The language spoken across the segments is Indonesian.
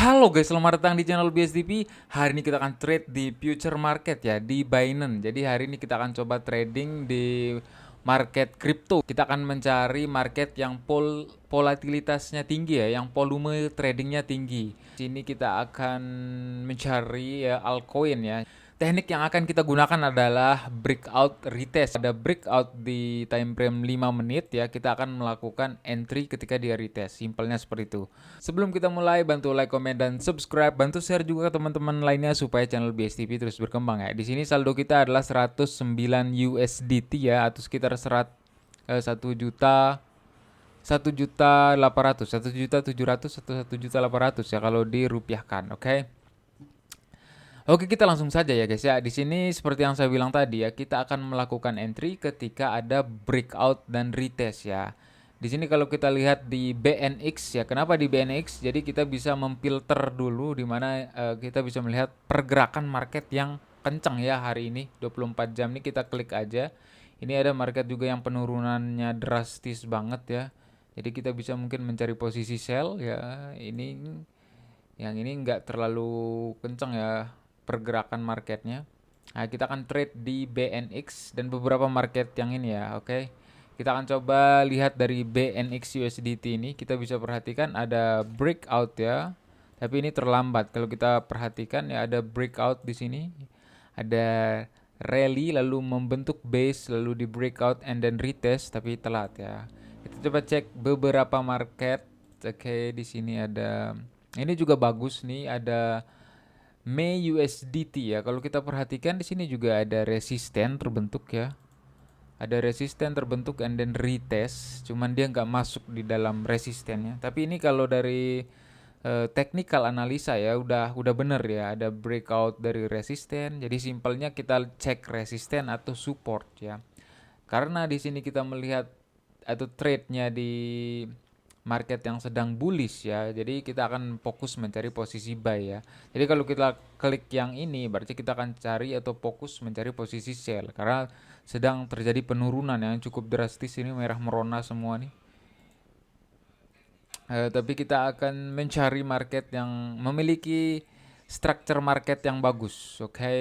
Halo guys, selamat datang di channel BSDP. Hari ini kita akan trade di future market ya, di Binance. Jadi hari ini kita akan coba trading di market kripto. Kita akan mencari market yang volatilitasnya tinggi ya, yang volume tradingnya tinggi. Sini kita akan mencari ya altcoin ya. Teknik yang akan kita gunakan adalah breakout retest. Ada breakout di time frame 5 menit ya. Kita akan melakukan entry ketika dia retest. Simpelnya seperti itu. Sebelum kita mulai, bantu like, komen, dan subscribe. Bantu share juga ke teman-teman lainnya supaya channel BSTV terus berkembang ya. Di sini saldo kita adalah 109 USDT ya, atau sekitar 1 juta 1.800.000, 1.700.000 atau 1.800.000 ya kalau dirupiahkan, oke? Oke, kita langsung saja ya guys ya. Di sini seperti yang saya bilang tadi ya, kita akan melakukan entry ketika ada breakout dan retest ya. Di sini kalau kita lihat di BNX ya, kenapa di BNX? Jadi kita bisa memfilter dulu di mana kita bisa melihat pergerakan market yang kencang ya hari ini. 24 jam ini kita klik aja. Ini ada market juga yang penurunannya drastis banget ya. Jadi kita bisa mungkin mencari posisi sell ya. Yang ini nggak terlalu kencang ya pergerakan marketnya. Nah, kita akan trade di BNX dan beberapa market yang ini ya, oke. Kita akan coba lihat dari BNX USDT ini, kita bisa perhatikan ada breakout ya. Tapi ini terlambat. Kalau kita perhatikan ya ada breakout di sini. Ada rally lalu membentuk base lalu di breakout and then retest tapi telat ya. Kita coba cek beberapa market. Oke, di sini ada ini juga bagus nih, ada Mei USDT ya. Kalau kita perhatikan di sini juga ada resisten terbentuk ya. Ada resisten terbentuk and then retest. Cuman dia nggak masuk di dalam resistennya. Tapi ini kalau dari technical analisa ya udah bener ya. Ada breakout dari resisten. Jadi simpelnya kita cek resisten atau support ya. Karena di sini kita melihat atau trade-nya di market yang sedang bullish ya. Jadi kita akan fokus mencari posisi buy ya. Jadi kalau kita klik yang ini berarti kita akan cari atau fokus mencari posisi sell karena sedang terjadi penurunan yang cukup drastis, ini merah merona semua nih. Tapi kita akan mencari market yang memiliki structure market yang bagus. Oke.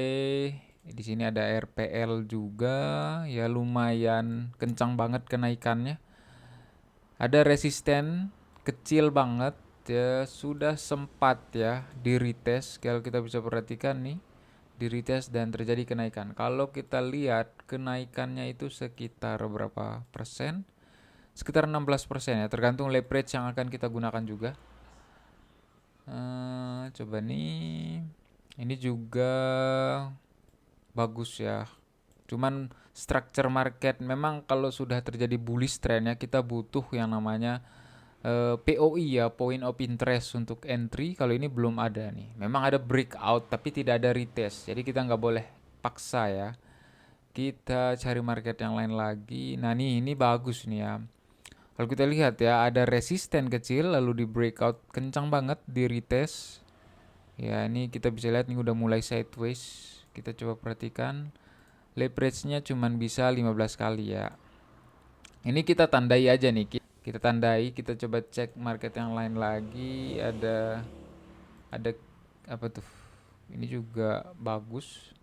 Di sini ada RPL juga ya, lumayan kencang banget kenaikannya. Ada resisten kecil banget ya, sudah sempat ya di retest. Kalau kita bisa perhatikan nih, di retest dan terjadi kenaikan. Kalau kita lihat kenaikannya itu sekitar berapa persen? Sekitar 16% ya, tergantung leverage yang akan kita gunakan juga. Coba nih, ini juga bagus ya. Cuman structure market memang kalau sudah terjadi bullish trend ya, kita butuh yang namanya POI ya, point of interest untuk entry. Kalau ini belum ada nih. Memang ada breakout tapi tidak ada retest. Jadi kita nggak boleh paksa ya. Kita cari market yang lain lagi. Nah nih, ini bagus nih ya. Kalau kita lihat ya, ada resisten kecil lalu di breakout kencang banget di retest. Ya, ini kita bisa lihat nih udah mulai sideways. Kita coba perhatikan. Leverage-nya cuman bisa 15 kali ya. Ini kita tandai aja nih. Kita tandai, kita coba cek market yang lain lagi. Ada apa tuh? Ini juga bagus.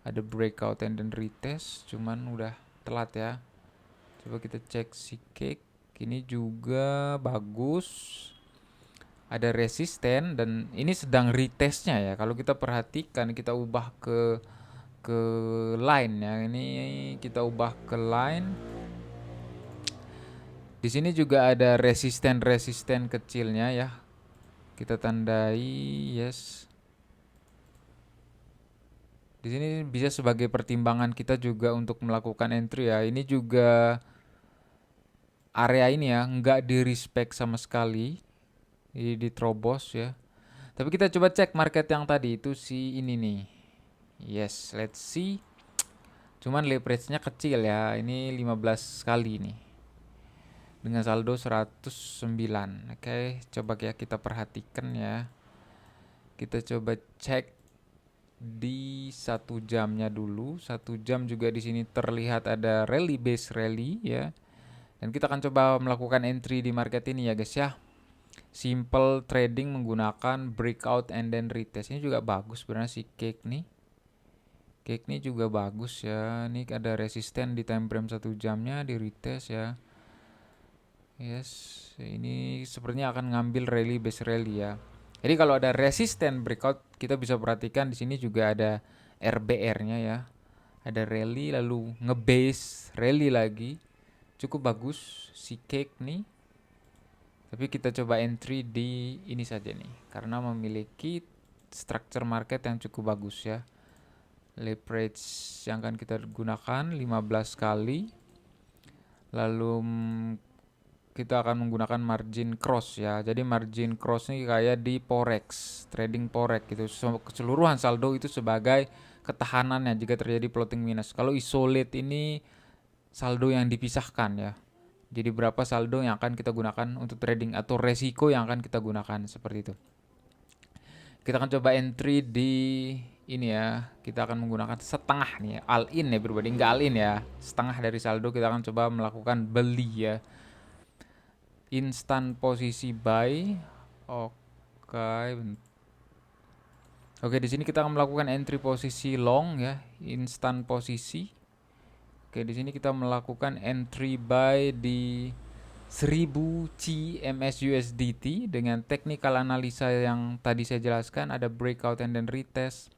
Ada breakout and then retest, cuman udah telat ya. Coba kita cek si cake. Ini juga bagus. Ada resisten dan ini sedang retestnya ya. Kalau kita perhatikan, kita ubah ke line ya. Ini kita ubah ke line. Di sini juga ada resisten kecilnya ya. Kita tandai yes. Di sini bisa sebagai pertimbangan kita juga untuk melakukan entry ya. Ini juga area ini ya nggak di respect sama sekali. Ini diterobos ya. Tapi kita coba cek market yang tadi itu si ini nih. Yes, let's see. Cuman leverage-nya kecil ya. Ini 15 kali nih. Dengan saldo 109. Oke, coba ya kita perhatikan ya. Kita coba cek di 1 jamnya dulu. 1 jam juga di sini terlihat ada rally base rally ya. Dan kita akan coba melakukan entry di market ini ya guys ya. Simple trading menggunakan breakout and then retest. Ini juga bagus sebenarnya si cake nih. Cake nih juga bagus ya. Ini ada resisten di time frame 1 jamnya di retest ya. Yes, ini sepertinya akan ngambil rally base rally ya. Jadi kalau ada resisten breakout, kita bisa perhatikan di sini juga ada RBR-nya ya. Ada rally lalu ngebase rally lagi. Cukup bagus si cake nih. Tapi kita coba entry di ini saja nih, karena memiliki structure market yang cukup bagus ya. Leverage yang akan kita gunakan 15 kali. Lalu kita akan menggunakan margin cross ya. Jadi margin cross ini kayak di forex, trading forex gitu. Keseluruhan saldo itu sebagai ketahanannya jika terjadi floating minus. Kalau isolate ini saldo yang dipisahkan ya. Jadi berapa saldo yang akan kita gunakan untuk trading atau resiko yang akan kita gunakan seperti itu. Kita akan coba entry di ini ya. Kita akan menggunakan setengah nih, all in ya berbeda, enggak all in ya. Setengah dari saldo kita akan coba melakukan beli ya. Instant posisi buy. Oke, di sini kita akan melakukan entry posisi long ya, instant posisi. Oke, di sini kita melakukan entry buy di 1000 CMS USDT dengan technical analisa yang tadi saya jelaskan, ada breakout and then retest.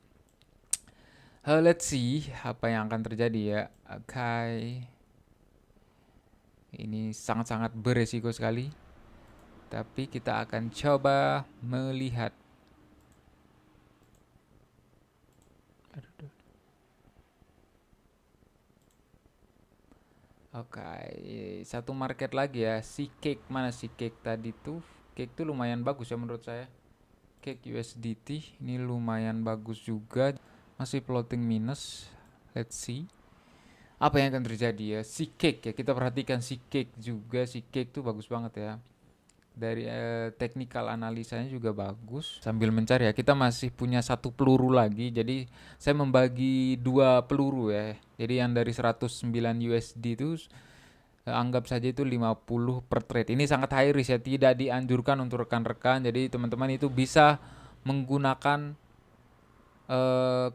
Let's see apa yang akan terjadi ya. Oke. Ini sangat-sangat beresiko sekali. Tapi kita akan coba melihat. Oke, satu market lagi ya. Si cake, mana si cake tadi tuh? Cake tuh lumayan bagus ya menurut saya. Cake USDT ini lumayan bagus juga. Masih floating minus. Let's see apa yang akan terjadi ya. Si cake ya, kita perhatikan si cake juga. Si cake tuh bagus banget ya. Dari technical analisanya juga bagus. Sambil mencari ya, kita masih punya satu peluru lagi. Jadi saya membagi dua peluru ya. Jadi yang dari 109 USD itu anggap saja itu 50 per trade. Ini sangat high risk ya, tidak dianjurkan untuk rekan-rekan. Jadi teman-teman itu bisa menggunakan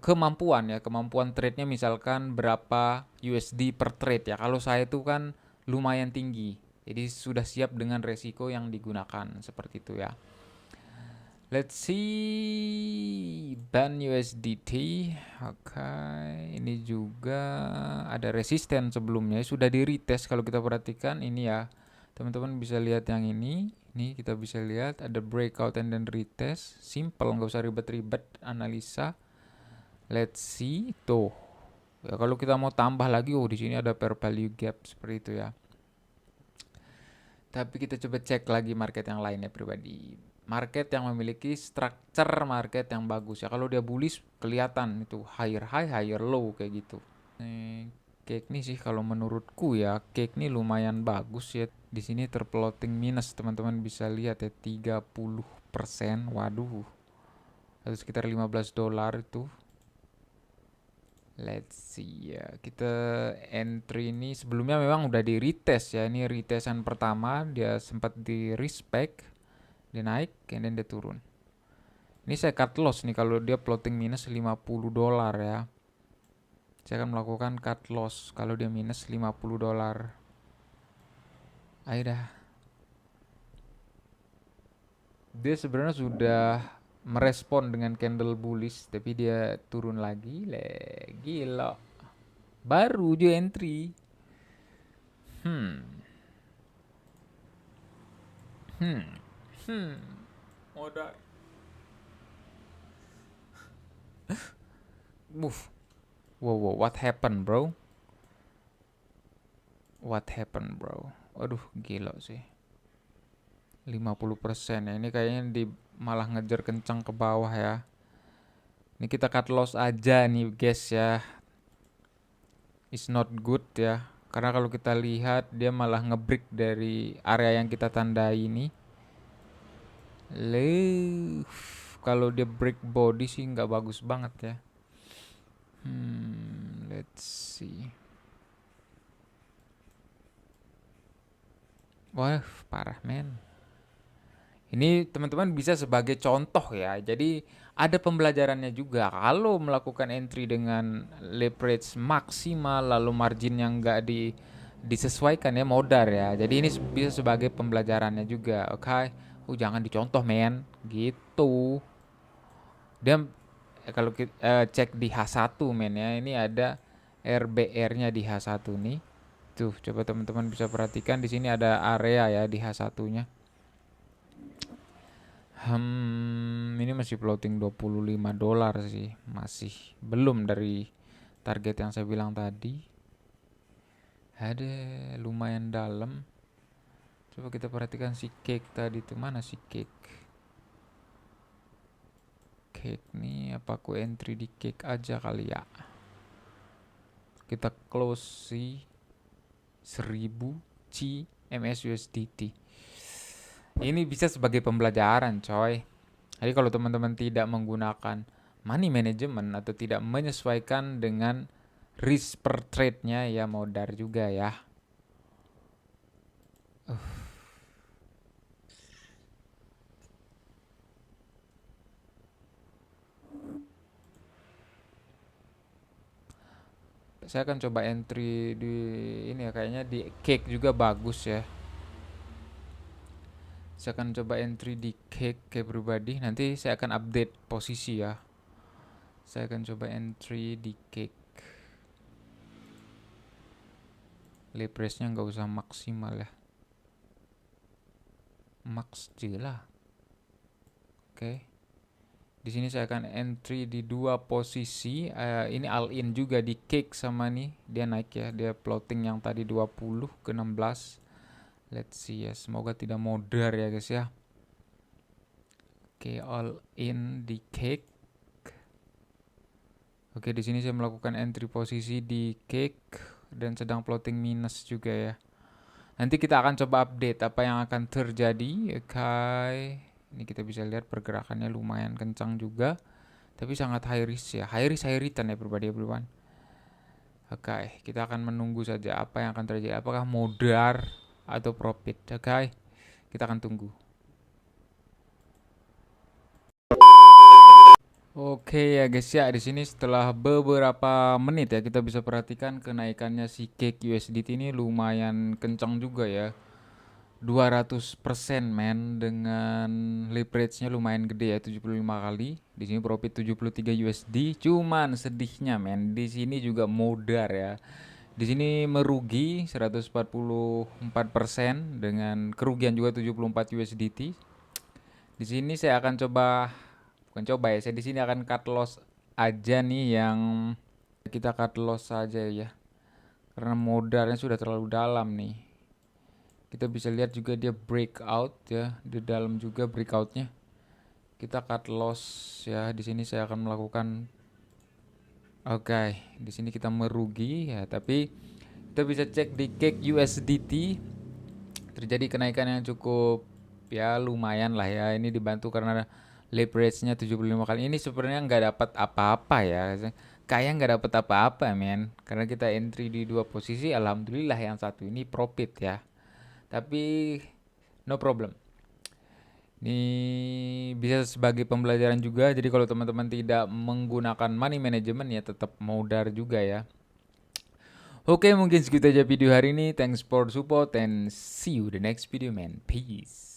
kemampuan ya, kemampuan trade-nya misalkan berapa USD per trade ya. Kalau saya itu kan lumayan tinggi. Jadi sudah siap dengan resiko yang digunakan seperti itu ya. Let's see ban USDT. Oke, ini juga ada resisten sebelumnya sudah di retest kalau kita perhatikan ini ya. Teman-teman bisa lihat yang ini. Ini kita bisa lihat ada breakout and then retest. Simple, nggak usah ribet-ribet analisa. Let's see tuh. Ya kalau kita mau tambah lagi, di sini ada fair value gap seperti itu ya. Tapi kita coba cek lagi market yang lainnya pribadi. Market yang memiliki structure market yang bagus ya. Kalau dia bullish kelihatan itu higher high, higher low kayak gitu. Cake nih sih kalau menurutku ya, cake nih lumayan bagus ya. Di sini terplotting minus, teman-teman bisa lihat ya 30%. Waduh. Atau sekitar $15 itu. Let's see ya. Kita entry ini sebelumnya memang udah di retest ya. Ini retestan pertama, dia sempat di respect, dia naik, and then dia turun. Ini saya cut loss nih kalau dia plotting minus $50 ya. Saya akan melakukan cut loss kalau dia minus $50. Ayo dah. Dia sebenarnya sudah merespon dengan candle bullish, tapi dia turun lagi. Gila. Baru dia entry. Modal. Move. Wow, what happened, bro? What happened, bro? Aduh, gila sih. 50% ya. Ini kayaknya malah ngejar kencang ke bawah ya. Ini kita cut loss aja nih, guys ya. It's not good ya. Karena kalau kita lihat dia malah ngebreak dari area yang kita tandai ini. Kalau dia break body sih nggak bagus banget ya. Let's see. Wah, parah men. Ini teman-teman bisa sebagai contoh ya. Jadi ada pembelajarannya juga. Kalau melakukan entry dengan leverage maksimal lalu margin yang enggak disesuaikan ya, modar ya. Jadi ini bisa sebagai pembelajarannya juga. Oke. Jangan dicontoh men gitu. Dia kalau kita cek di H1 men ya, ini ada RBR-nya di H1 nih. Tuh, coba teman-teman bisa perhatikan di sini ada area ya di H1-nya. Ini masih floating $25 sih, masih belum dari target yang saya bilang tadi. Ada lumayan dalam. Coba kita perhatikan si cake tadi tuh, mana si cake? Cake nih, apa aku entry di cake aja kali ya? Kita close si 1000 C MSUSDT. Ini bisa sebagai pembelajaran, coy. Jadi kalau teman-teman tidak menggunakan money management atau tidak menyesuaikan dengan risk per trade-nya ya modar juga ya. Saya akan coba entry di ini ya, kayaknya di cake juga bagus ya. Saya akan coba entry di cake pribadi. Nanti saya akan update posisi ya. Saya akan coba entry di cake. Leverage-nya nggak usah maksimal ya. Max aja lah. Oke. Di sini saya akan entry di dua posisi. Ini all in juga di cake sama nih. Dia naik ya. Dia plotting yang tadi 20 ke 16. Let's see ya. Semoga tidak modar ya guys ya. Oke, all in di cake. Oke, di sini saya melakukan entry posisi di cake dan sedang plotting minus juga ya. Nanti kita akan coba update apa yang akan terjadi. Oke. Ini kita bisa lihat pergerakannya lumayan kencang juga. Tapi sangat high risk ya. High risk high return ya everyone. Oke, kita akan menunggu saja apa yang akan terjadi. Apakah modar atau profit. Oke. Kita akan tunggu. Oke ya guys ya, di sini setelah beberapa menit ya kita bisa perhatikan kenaikannya si cake USDT ini lumayan kencang juga ya. 200% men, dengan leverage-nya lumayan gede ya, 75 kali. Di sini profit 73 USD. Cuman sedihnya men, di sini juga modar ya. Di sini merugi 144% dengan kerugian juga 74 USDT. Di sini saya akan coba, bukan coba ya, saya di sini akan cut loss aja nih, yang kita cut loss saja ya. Karena modalnya sudah terlalu dalam nih. Kita bisa lihat juga dia breakout ya, di dalam juga breakoutnya. Kita cut loss ya. Di sini saya akan melakukan, oke, di sini kita merugi ya, tapi kita bisa cek di cake USDT terjadi kenaikan yang cukup ya lumayan lah ya. Ini dibantu karena leverage-nya 75 kali. Ini sebenarnya nggak dapat apa-apa ya. Kayak nggak dapat apa-apa men. Karena kita entry di dua posisi, alhamdulillah yang satu ini profit ya. Tapi no problem. Ini bisa sebagai pembelajaran juga. Jadi kalau teman-teman tidak menggunakan money management ya tetap modar juga ya. Oke, mungkin segitu aja video hari ini. Thanks for support and see you the next video man. Peace.